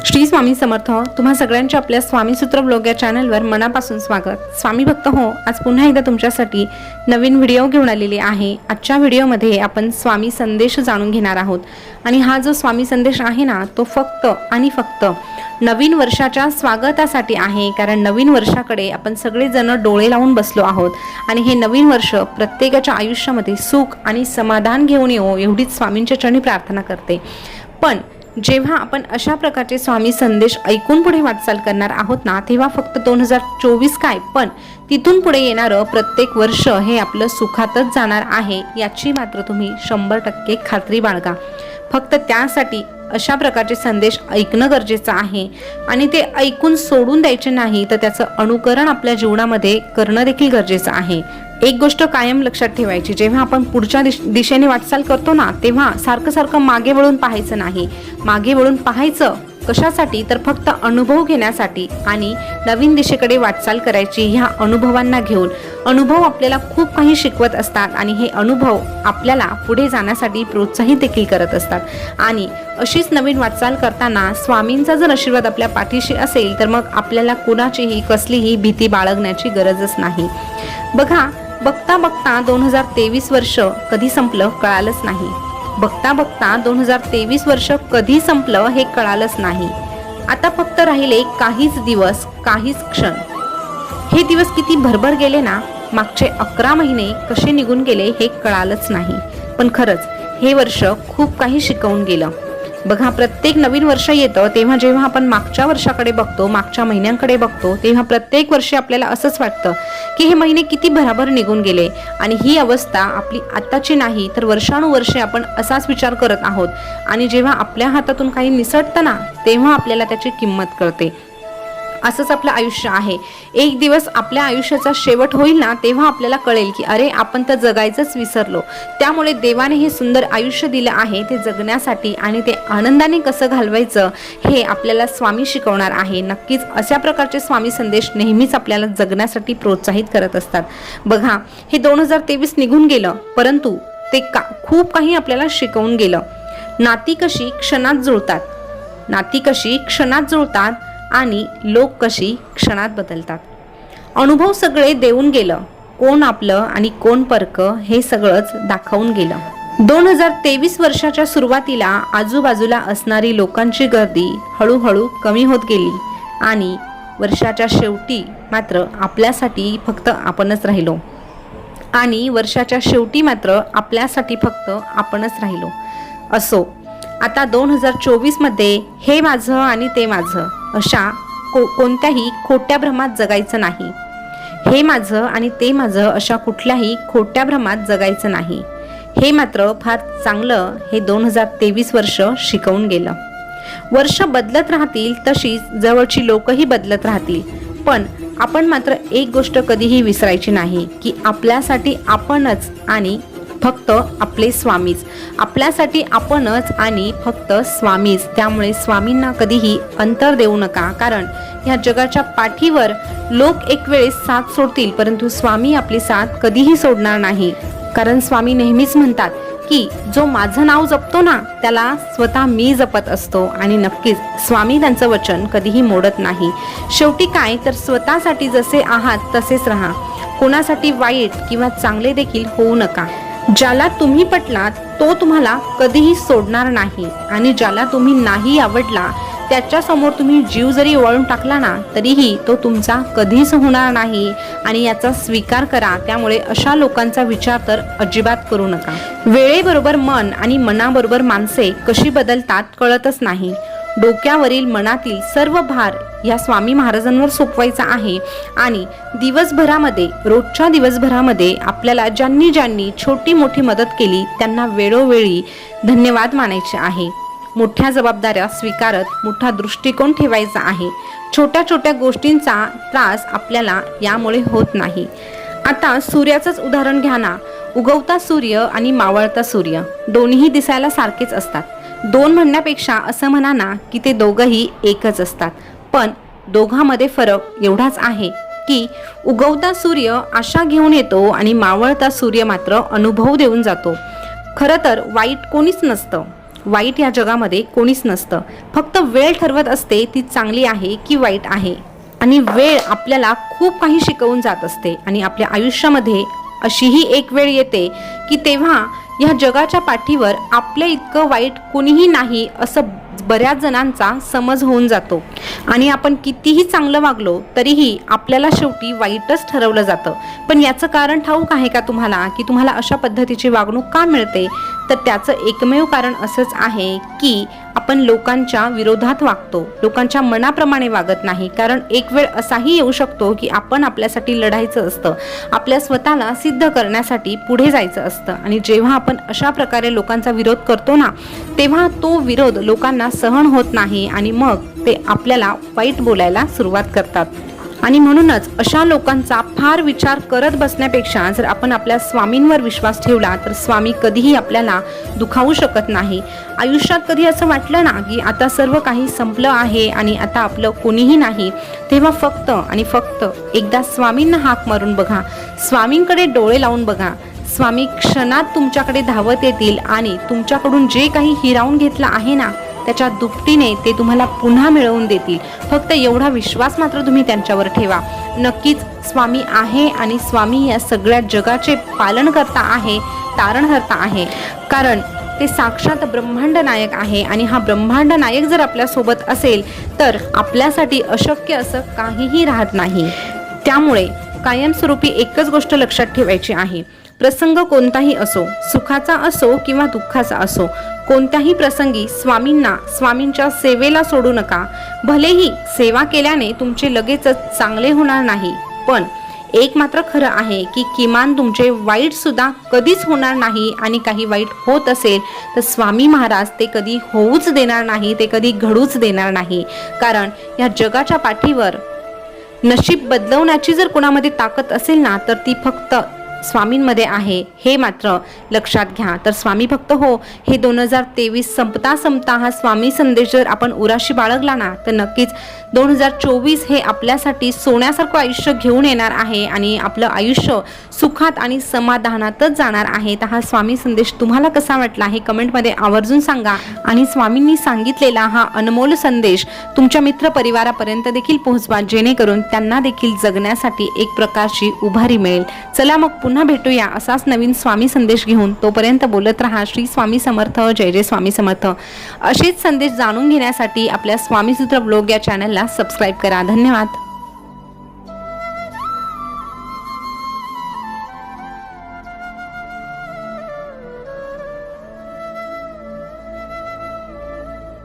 श्री स्वामी समर्थ. तुम्हा सगळ्यांचे आपल्या स्वामीसूत्र ब्लॉग या चॅनलवर मनापासून स्वागत. स्वामी भक्त हो, आज पुन्हा एकदा तुमच्यासाठी नवीन व्हिडिओ घेऊन आलेली आहे. आजच्या व्हिडिओमध्ये आपण स्वामी संदेश जाणून घेणार आहोत आणि हा जो स्वामी संदेश आहे ना, तो फक्त आणि फक्त नवीन वर्षाच्या स्वागतासाठी आहे. कारण नवीन वर्षाकडे आपण सगळेजण डोळे लावून बसलो आहोत आणि हे नवीन वर्ष प्रत्येकाच्या आयुष्यामध्ये सुख आणि समाधान घेऊन येवो एवढीच स्वामींच्या चरणी प्रार्थना करते. पण जेव्हा आपण अशा प्रकारचे स्वामी संदेश ऐकून पुढे वाटचाल करणार आहोत ना, तेव्हा फक्त 2024 काय, पण तिथून पुढे येणारं प्रत्येक वर्ष हे आपलं सुखातच जाणार आहे याची मात्र तुम्ही 100% खात्री बाळगा. फक्त त्यासाठी अशा प्रकारचे संदेश ऐकणं गरजेचं आहे आणि ते ऐकून सोडून द्यायचे नाही, तर त्याचं अनुकरण आपल्या जीवनामध्ये करणं देखील गरजेचं आहे. एक गोष्ट कायम लक्षात ठेवायची, जेव्हा आपण पुढच्या दिशेने वाटचाल करतो ना, तेव्हा सारखं मागे वळून पाहायचं नाही. मागे वळून पाहायचं कशासाठी, तर फक्त अनुभव घेण्यासाठी आणि नवीन दिशेकडे वाटचाल करायची. ह्या अनुभवांना घेऊन अनुभव आपल्याला खूप काही शिकवत असतात आणि हे अनुभव आपल्याला पुढे जाण्यासाठी प्रोत्साहित देखील करत असतात. आणि अशीच नवीन वाटचाल करताना स्वामींचा जर आशीर्वाद आपल्या पाठीशी असेल, तर मग आपल्याला कुणाचीही कसलीही भीती बाळगण्याची गरजच नाही. बघा, बघता बघता 2023 वर्ष कधी संपलं कळालंच नाही. बघता बघता 2023 वर्ष कधी संपलं हे कळालंच नाही. आता फक्त राहिले काहीच दिवस, काहीच क्षण. हे दिवस किती भरभर गेले ना, मागचे 11 महिने कसे निघून गेले हे कळालंच नाही. पण खरंच हे वर्ष खूप काही शिकवून गेलं. बघा, प्रत्येक नवीन वर्ष येतं तेव्हा जेव्हा आपण मागच्या वर्षाकडे बघतो, मागच्या महिन्यांकडे बघतो, तेव्हा प्रत्येक वर्षी आपल्याला असंच वाटतं की हे महिने किती भराभर निघून गेले. आणि ही अवस्था आपली आत्ताची नाही, तर वर्षानुवर्षे आपण असाच विचार करत आहोत. आणि जेव्हा आपल्या हातातून काही निसटतं ना, तेव्हा आपल्याला त्याची किंमत कळते. असंच आपलं आयुष्य आहे. एक दिवस आपल्या आयुष्याचा शेवट होईल ना, तेव्हा आपल्याला कळेल की अरे, आपण तर जगायचंच विसरलो. त्यामुळे देवाने हे सुंदर आयुष्य दिलं आहे ते जगण्यासाठी, आणि ते आनंदाने कसं घालवायचं हे आपल्याला स्वामी शिकवणार आहे. नक्कीच अशा प्रकारचे स्वामी संदेश नेहमीच आपल्याला जगण्यासाठी प्रोत्साहित करत असतात. बघा, हे 2023 निघून गेलं, परंतु ते खूप काही आपल्याला शिकवून गेलं. नाती कशी क्षणात जुळतात आणि लोक कशी क्षणात बदलतात. अनुभव सगळे देऊन गेलं, कोण आपलं आणि कोण परकं हे सगळंच दाखवून गेलं. 2023 वर्षाच्या सुरुवातीला आजूबाजूला असणारी लोकांची गर्दी हळूहळू कमी होत गेली आणि वर्षाच्या शेवटी मात्र आपल्यासाठी फक्त आपणच राहिलो. असो, आता 2024 मध्ये हे माझं आणि ते माझं अशा कोणत्याही खोट्या भ्रमात जगायचं नाही. हे माझं आणि ते माझं अशा कुठल्याही खोट्या भ्रमात जगायचं नाही. हे मात्र फार चांगलं हे 2023 वर्ष शिकवून गेलं. वर्ष बदलत राहतील तशीच जवळची लोकही बदलत राहतील, पण आपण मात्र एक गोष्ट कधीही विसरायची नाही की आपल्यासाठी आपणच आणि फक्त आपले स्वामीच. आपल्यासाठी आपणच आणि फक्त स्वामीच. त्यामुळे स्वामींना कधीही अंतर देऊ नका, कारण ह्या जगाच्या पाठीवर लोक एक वेळेस साथ सोडतील, परंतु स्वामी आपली साथ कधीही सोडणार नाही. कारण स्वामी नेहमीच म्हणतात की जो माझं नाव जपतो ना, त्याला स्वतः मी जपत असतो. आणि नक्कीच स्वामी त्यांचं वचन कधीही मोडत नाही. शेवटी काय, तर स्वतःसाठी जसे आहात तसेच राहा. कोणासाठी वाईट किंवा चांगले देखील होऊ नका. ज्याला तुम्ही पटलात तो तुम्हाला कधीही सोडणार नाही, आणि ज्याला तुम्ही नाही आवडला त्याच्या समोर तुम्ही जीव जरी ओवाळून टाकला ना, तरीही तो तुमचा कधीच होणार नाही. आणि याचा स्वीकार करा. त्यामुळे अशा लोकांचा विचार तर अजिबात करू नका. वेळेबरोबर मन आणि मनाबरोबर माणसे कशी बदलतात कळतच नाही. डोक्यावरील मनातील सर्व भार या स्वामी महाराजांवर सोपवायचा आहे. आणि रोजच्या दिवसभरामध्ये आपल्याला ज्यांनी छोटी मोठी मदत केली त्यांना वेळोवेळी धन्यवाद मानायचे आहे. मोठ्या जबाबदाऱ्या स्वीकारत मोठा दृष्टिकोन ठेवायचा आहे. छोट्या छोट्या गोष्टींचा त्रास आपल्याला यामुळे होत नाही. आता सूर्याचंच उदाहरण घ्या ना. उगवता सूर्य आणि मावळता सूर्य दोन्हीही दिसायला सारखेच असतात. दोन म्हणण्यापेक्षा असं म्हणा ना की ते दोघंही एकच असतात. पण दोघांमध्ये फरक एवढाच आहे की उगवता सूर्य आशा घेऊन येतो आणि मावळता सूर्य मात्र अनुभव देऊन जातो. खरं तर वाईट कोणीच नसतं, वाईट या जगामध्ये कोणीच नसतं. फक्त वेळ ठरवत असते ती चांगली आहे की वाईट आहे. आणि वेळ आपल्याला खूप काही शिकवून जात असते. आणि आपल्या आयुष्यामध्ये अशीही एक वेळ येते की तेव्हा या जगाच्या पाठीवर आपल्या इतकं वाईट कोणीही नाही असं बऱ्याच जणांचा समज होऊन जातो. आणि आपण कितीही चांगलं वागलो तरीही आपल्याला शेवटी वाईटच ठरवलं जातं. पण याचं कारण ठाऊक आहे का तुम्हाला की तुम्हाला अशा पद्धतीची वागणूक का मिळते? तर त्याचं एकमेव कारण असंच आहे की आपण लोकांच्या विरोधात वागतो, लोकांच्या मनाप्रमाणे वागत नाही. कारण एक वेळ असाही येऊ शकतो की आपण आपल्यासाठी लढायचं असतं, आपल्या स्वतःला सिद्ध करण्यासाठी पुढे जायचं असतं. आणि जेव्हा आपण अशा प्रकारे लोकांचा विरोध करतो ना, तेव्हा तो विरोध लोकांना सहन होत नाही आणि मग ते आपल्याला वाईट बोलायला सुरुवात करतात. आणि म्हणूनच अशा लोकांचा फार विचार करत बसण्यापेक्षा जर आपण आपल्या स्वामींवर विश्वास ठेवला तर स्वामी कधीही आपल्याला दुखावू शकत नाही. आयुष्यात कधी असं वाटलं ना की आता सर्व काही संपलं आहे आणि आता आपलं कोणीही नाही, तेव्हा फक्त आणि फक्त एकदा स्वामींना हाक मारून बघा, स्वामींकडे डोळे लावून बघा. स्वामी क्षणात तुमच्याकडे धावत येतील आणि तुमच्याकडून जे काही हिरावून घेतलं आहे ना त्याच्या दुपटीने ते तुम्हाला पुन्हा मिळवून देतील. फक्त एवढा विश्वास मात्र तुम्ही त्यांच्यावर ठेवा. नक्कीच स्वामी आहे आणि स्वामी या सगळ्या जगाचे पालनकर्ता आहे, तारणहर्ता आहे. कारण ते साक्षात ब्रह्मांड नायक आहे. आणि हा ब्रह्मांड नायक जर आपल्यासोबत असेल तर आपल्यासाठी अशक्य असं काहीही राहत नाही. त्यामुळे कायमस्वरूपी एकच गोष्ट लक्षात ठेवायची आहे, प्रसंग कोणताही असो, सुखाचा असो किंवा दुःखाचा असो, कोणत्याही प्रसंगी स्वामींच्या सेवेला सोडू नका. भलेही सेवा केल्याने तुमचे लगेचच चांगले होणार नाही, पण एक मात्र खरं आहे की किमान तुमचे वाईट सुद्धा कधीच होणार नाही. आणि काही वाईट होत असेल तर स्वामी महाराज ते कधी होऊच देणार नाही, ते कधी घडूच देणार नाही. कारण या जगाच्या पाठीवर नशीब बदलवण्याची जर कोणामध्ये ताकद असेल ना तर ती फक्त स्वामींमध्ये आहे, हे मात्र लक्षात घ्या. तर स्वामी भक्त हो, हे 2023 संपता हा स्वामी संदेश जर आपण उराशी बाळगला ना तर नक्कीच 2024 हे आपल्यासाठी सोन्यासारखं आयुष्य घेऊन येणार आहे आणि आपलं आयुष्य सुखात आणि समाधानातच जाणार आहे. तर हा स्वामी संदेश तुम्हाला कसा वाटला हे कमेंटमध्ये आवर्जून सांगा. आणि स्वामींनी सांगितलेला हा अनमोल संदेश तुमच्या मित्र परिवारापर्यंत देखील पोहोचवा, जेणेकरून त्यांना देखील जगण्यासाठी एक प्रकारची उभारी मिळेल. चला मग पुन्हा भेटूया असाच नवीन स्वामी संदेश घेऊन. तोपर्यंत बोलत रहा श्री स्वामी समर्थ, जय जय स्वामी समर्थ. असेच संदेश जाणून घेण्यासाठी आपल्या स्वामी सूत्र ब्लॉग या चॅनलला सबस्क्राईब करा. धन्यवाद.